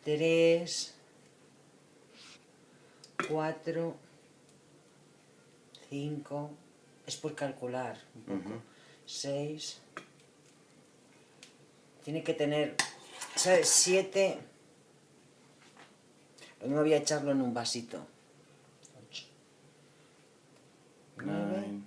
3, 4, 5, es por calcular un poco, 6, tiene que tener, ¿sabes? 7, no voy a echarlo en un vasito, 8, 9,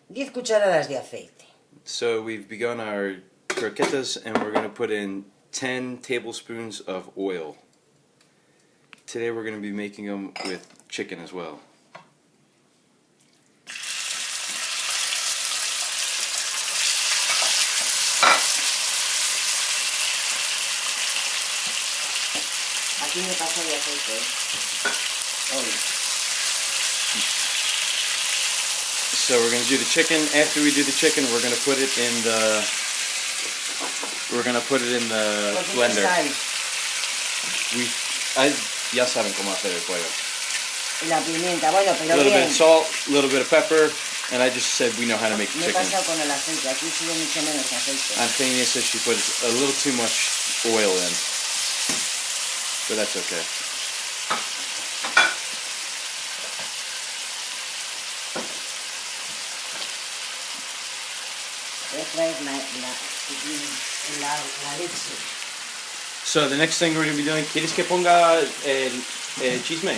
10 cucharadas de aceite. So we've begun our croquetas and we're going to put in 10 tablespoons of oil. Today we're going to be making them with chicken as well. Aquí me paso de aceite, hoy. So we're going to do the chicken. After we do the chicken, we're going to put it in the blender. Ya saben cómo hacer el pollo. Y la pimienta, bueno, pero A little bien. bit of salt, a little bit of pepper, and I just said we know how to make Me he chicken. pasado con el aceite, aquí sube mucho menos aceite. Antonia says she put a little too much oil in, but that's okay. Voy a traer la leche. So the next thing we're going to be doing, ¿quieres que ponga el chisme?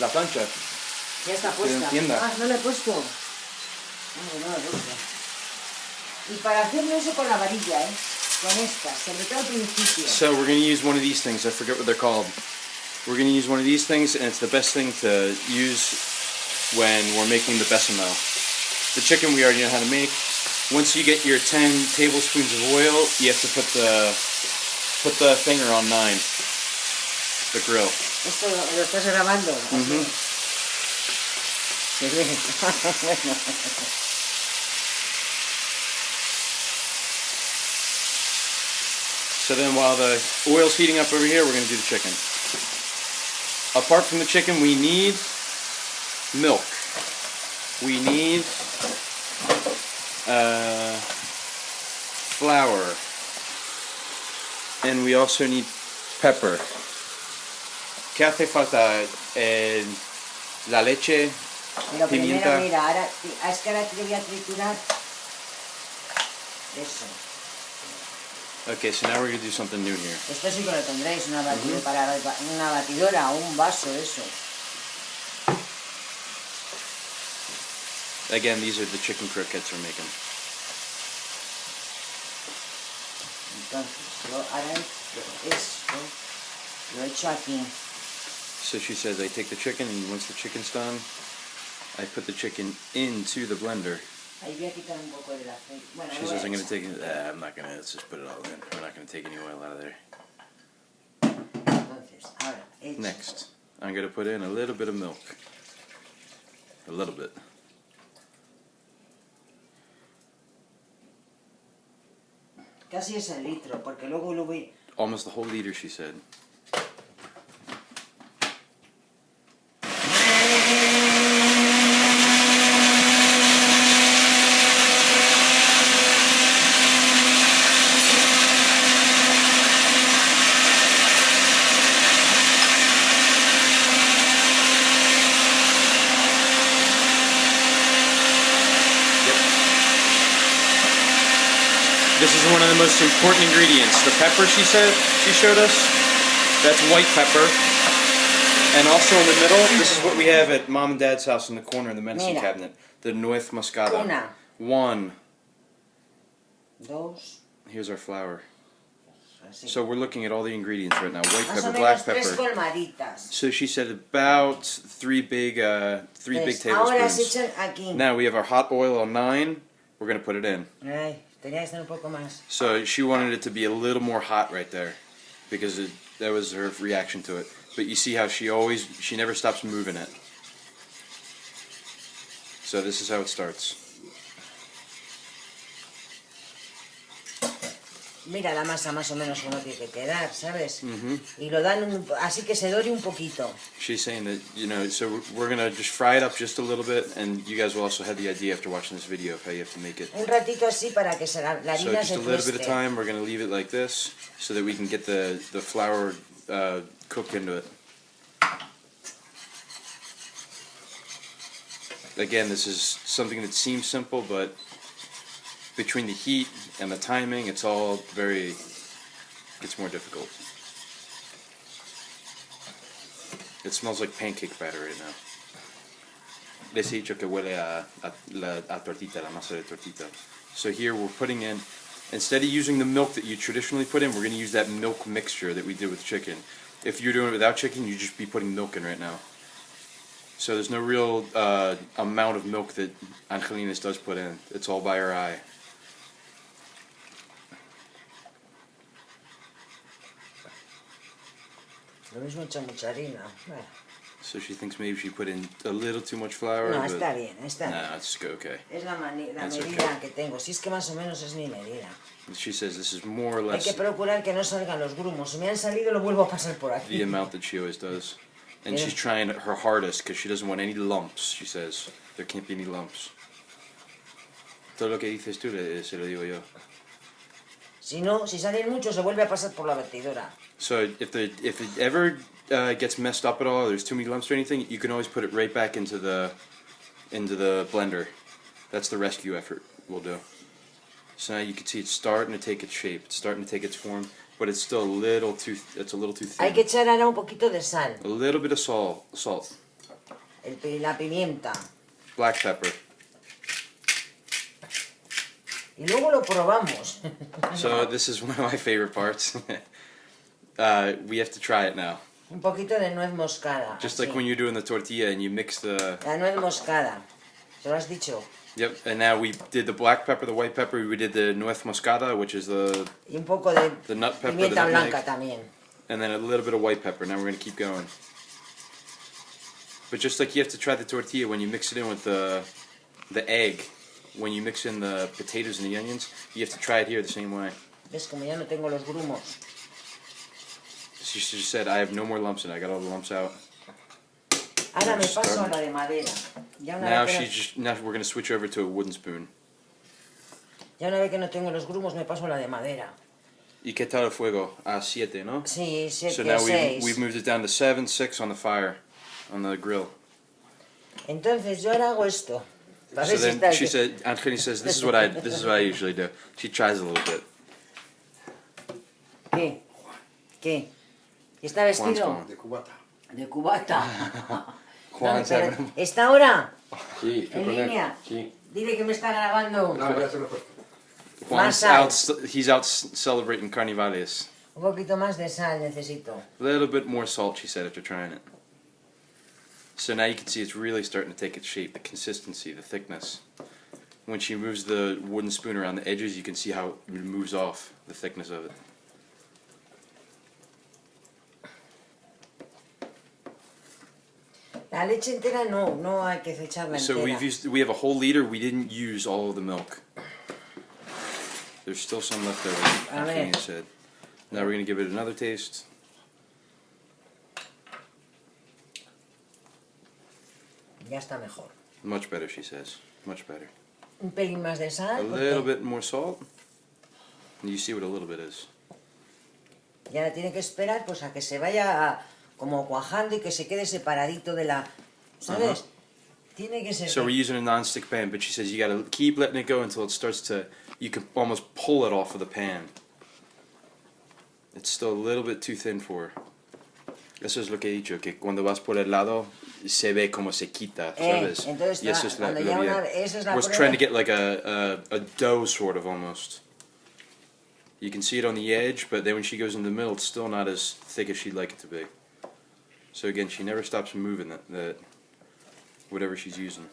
La plancha. Ya está puesta. Ah, no la he puesto. No la he puesto. Y para hacerlo eso con la varilla, con estas, sobre todo al principio. So we're going to use one of these things. I forget what they're called. We're going to use one of these things, and it's the best thing to use when we're making the bechamel. The chicken we already know how to make. Once you get your 10 tablespoons of oil, you have to put the finger on 9, the grill. ¿Esto lo estás grabando? Se ve. Bueno. So then while the oil's heating up over here, we're going to do the chicken. Apart from the chicken, we need milk. We need flour. And we also need pepper. ¿Qué hace falta? La leche, Pero primero, pimienta. mira, ahora, es que ahora te voy a triturar eso. Okay, so now we're going to do something new here. Esto sí que lo tendréis, una batidora o un vaso, eso. Again, these are the chicken croquettes we're making. Entonces, yo ahora esto lo he hecho aquí. So she says I take the chicken, and once the chicken's done, I put the chicken into the blender. Ahí voy a quitar un poco del aceite. Bueno, She says I'm going to take it. I'm not going to. Let's just put it all in. We're not going to take any oil out of there. Entonces, ahora, hecho. Next, I'm going to put in a little bit of milk. A little bit. Casi es el litro, porque luego lo voy... Almost the whole liter, she said. This is one of the most important ingredients. The pepper, she said, she showed us, that's white pepper. And also in the middle, this is what we have at Mom and Dad's house in the corner in the medicine Mira. cabinet. The Nuez Moscada. Una. 1. 2. Here's our flour. Así. So we're looking at all the ingredients right now. White Más o pepper, menos black 3 pepper. colmaditas. So she said about 3 big Ahora se tablespoons. echan aquí. Now we have our hot oil on 9. We're going to put it in. Ay, tenía que estar un poco más. So she wanted it to be a little more hot right there, because that was her reaction to it. But you see how she never stops moving it. So this is how it starts. Mira la masa más o menos como tiene que quedar, ¿sabes? Mm-hmm. Y lo dan así que se dore un poquito. She's saying that, so we're going to just fry it up just a little bit, and you guys will also have the idea after watching this video of how you have to make it. Un ratito así para que la So harina just se a little bit of tueste. time, we're going to leave it like this so that we can get the flour cooked into it. Again, this is something that seems simple, but between the heat and the timing, it's more difficult. It smells like pancake batter right now. Les he dicho que huele a tortita, la masa de tortita. So here we're putting in, instead of using the milk that you traditionally put in, we're going to use that milk mixture that we did with chicken. If you're doing it without chicken, you'd just be putting milk in right now. So there's no real amount of milk that Angelinas does put in. It's all by her eye. Lo mismo hecho mucha harina. Bueno. So she thinks maybe she put in a little too much flour. No, but está bien, está bien. Nah, it's okay. Es la medida okay. que tengo. Si es que más o menos es mi medida. She says this is more or Hay less que procurar que no salgan los grumos. Si me han salido, lo vuelvo a pasar por aquí. the amount that she always does. And she's trying her hardest because she doesn't want any lumps, she says. There can't be any lumps. Todo lo que dices tú se lo digo yo. Si no, si salen muchos, se vuelve a pasar por la batidora. So if it ever gets messed up at all, or there's too many lumps or anything, you can always put it right back into the blender. That's the rescue effort we'll do. So now you can see it's starting to take its shape. It's starting to take its form, but it's still a little too thin. Hay que echar ahora un poquito de sal. A little bit of salt. La pimienta. Black pepper. Y luego lo probamos. So this is one of my favorite parts. We have to try it now. Un poquito de nuez moscada. Just así. like when you're doing the tortilla and you mix the... La nuez moscada. ¿Se lo has dicho? Yep, and now we did the black pepper, the white pepper, we did the nuez moscada, which is the Y un poco de nut pepper, the pimienta nutmeg, blanca también. and then a little bit of white pepper. Now we're going to keep going. But just like you have to try the tortilla when you mix it in with the egg, when you mix in the potatoes and the onions, you have to try it here the same way. ¿Ves? Como ya no tengo los grumos. She just said, I have no more lumps in it. I got all the lumps out. Ahora me paso a la de madera. Ya una Now vez que now we're going to switch over to a wooden spoon. ya una vez que no tengo los grumos, me paso a la de madera. ¿Y qué tal el fuego? A 7, ¿no? Sí, 7 So o now 6. we've moved it down to 7, 6 on the fire, on the grill. Entonces yo ahora hago esto. Para So ver si then está she said, Angelina says, this is what I usually do. She tries a little bit. ¿Qué? ¿Qué? ¿Está vestido? Juan's De cubata. De cubata. Juan pero, said, ¿está ahora? Sí, estoy ¿En con él. línea? Sí. Dile que me está grabando. No, voy a hacerlo fuerte. Juan's Más out, he's out celebrating Carnivales. Un poquito más de sal necesito. A little bit more salt, she said, after trying it. So now you can see it's really starting to take its shape, the consistency, the thickness. When she moves the wooden spoon around the edges, you can see how it moves off, the thickness of it. La leche entera no hay que echarla So entera. we have a whole liter, we didn't use all of the milk. There's still some left over, Angelina said. Now we're going to give it another taste. Ya está mejor. Much better, she says. Much better. Un pelín más de A sal. little Porque bit more salt. And you see what a little bit is. y ahora tiene que esperar pues a que se vaya como cuajando y que se quede separadito de la... ¿Sabes? Tiene que ser... So we're using a non-stick pan, but she says you gotta keep letting it go until it starts to, you can almost pull it off of the pan. It's still a little bit too thin for her. Eso es lo que he dicho, que cuando vas por el lado se ve como se quita, ¿sabes? Entonces, Y eso es cuando lo ya bien. esa es la We're prueba. trying to get like a dough sort of almost. You can see it on the edge, but then when she goes in the middle, it's still not as thick as she'd like it to be. So again, she never stops moving that whatever she's using.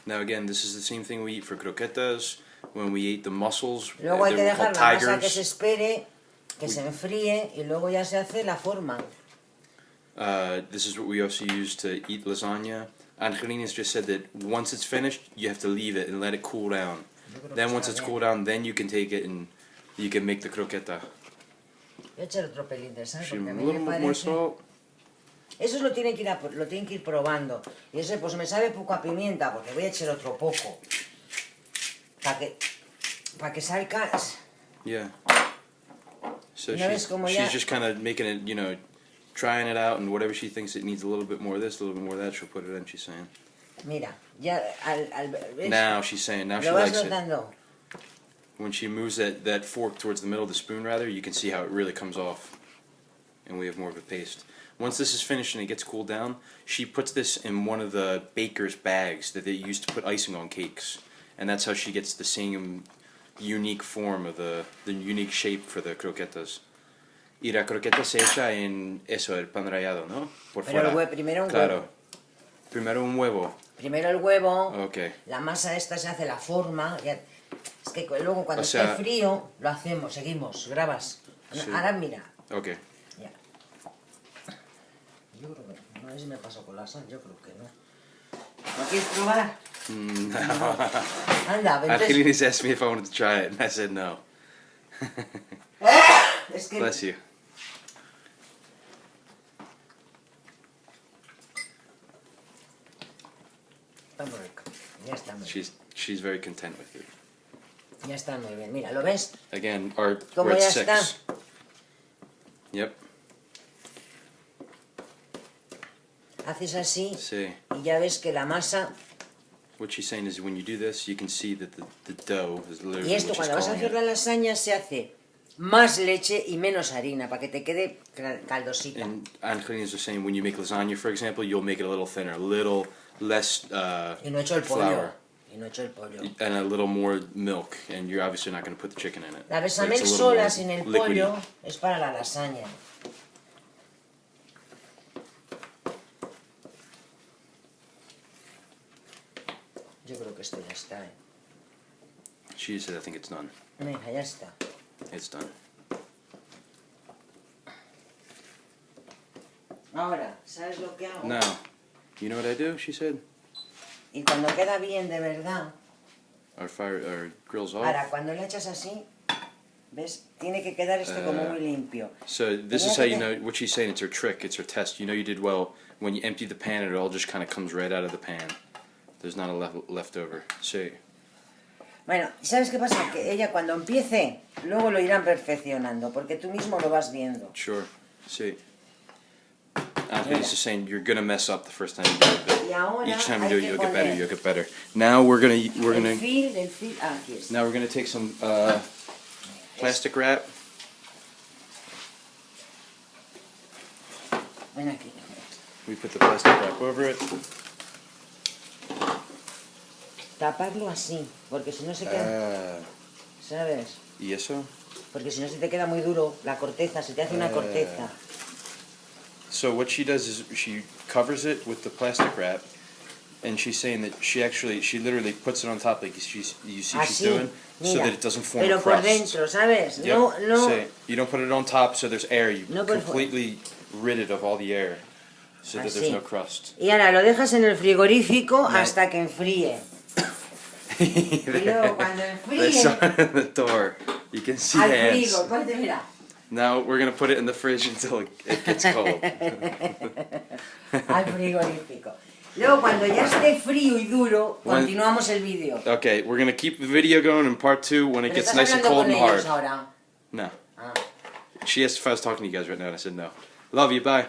Now again, this is the same thing we eat for croquetas, when we ate the mussels, Luego hay que they were dejar called la masa que se tigers. espere, que se enfríe y luego ya se hace la forma. This is what we also use to eat lasagna. Angelina's just said that once it's finished, you have to leave it and let it cool down. Then once it's cooled down, then you can take it and you can make the croqueta. Voy a echar otro pelín de sal She- porque a a mí little me bit more parece... salt. Eso lo tienen que ir probando. Y ese pues me sabe poco a pimienta porque voy a echar otro poco. Para que para que salga. Yeah. So ¿No ves cómo ya? she's just kind of making it, you know, trying it out, and whatever she thinks it needs a little bit more of this, a little bit more of that, she'll put it in, she's saying. Mira, ya ¿ves? Now she's saying, now she ¿Lo vas likes it. notando? When she moves that fork towards the middle of the spoon, rather, you can see how it really comes off. And we have more of a paste. Once this is finished and it gets cooled down, she puts this in one of the baker's bags that they used to put icing on cakes. And that's how she gets the same unique form of the unique shape for the croquetas. Y la croqueta se echa en eso, el pan rallado, ¿no? Por Pero fuera. primero un Claro. huevo. Primero un huevo. Primero el huevo, Okay. la masa esta se hace la forma. Es que luego cuando O sea, esté frío, lo hacemos, seguimos, grabas. Sí. Ahora mira. Okay. Ya. Yo creo que, no sé si me pasó con la sal, yo creo que no. ¿Lo quieres probar? No. Anda, ven. Angelinas asked me if I wanted to try it, and I said no. Es que Bless you. está muy rico. Ya está muy bien. She's very content with it. Ya está muy bien. Mira, ¿lo ves? Again, ¿Cómo we're at ya 6. está? Yep. Haces así Sí. y ya ves que la masa... What she's saying is when you do this, you can see that the dough is literally Y esto, what she's cuando vas a calling hacer la it. lasaña, se hace más leche y menos harina, para que te quede caldosita. And Angelinas are saying when you make lasagna, for example, you'll make it a little thinner, a little less Y no he hecho el pollo. flour, Y no he hecho el pollo. and a little more milk, and you're obviously not going to put the chicken in it. La But it's bechamel a little sola more sin el liquidy. pollo es para la lasaña. Yo creo que esto ya está, ¿eh? She said, I think it's done. Mira, ya está. It's done. Ahora, ¿sabes lo que hago? Now, you know what I do? She said. Y cuando queda bien de verdad, Our grill's off. ahora cuando le echas así, ¿ves? Tiene que quedar esto como muy limpio. So this is how you know what she's saying. It's her trick. It's her test. You know you did well when you empty the pan. It all just kind of comes right out of the pan. There's not a leftover. Sí. Bueno, ¿sabes qué pasa? Que ella cuando empiece, luego lo irán perfeccionando, porque tú mismo lo vas viendo. Sure. Sí. Anthony's just saying you're gonna mess up the first time you do it, but Y ahora each time you do hay it, que you'll get better. poner You'll get better. Now we're gonna el fil, aquí está. now we're gonna take some plastic wrap. Ven aquí. We put the plastic wrap over it. Taparlo así, porque si no se queda, ¿sabes? ¿Y eso? Porque si no se te queda muy duro, la corteza, se te hace una corteza. So what she does is she covers it with the plastic wrap, and she's saying that she literally puts it on top like you see she's Así, doing, so mira, that it doesn't form pero a por crust. dentro, ¿sabes? Yep. No, So you don't put it on top so there's air. You No por fuera. completely rid it of all the air, so that there's Así. no crust. Y ahora lo dejas en el frigorífico Right. hasta que enfríe. Y luego cuando They enfríe, saw it in the door. You can see al hands. frigo, ponte, mira. Now we're gonna put it in the fridge until it gets cold. Al frigorífico. Luego cuando ya esté frío y duro, When- continuamos el vídeo. Okay, we're gonna keep the video going in part 2 when it Pero gets estás nice and hablando cold con and ellos hard. ahora. No. Ah. She asked if I was talking to you guys right now, and I said no. Love you, bye.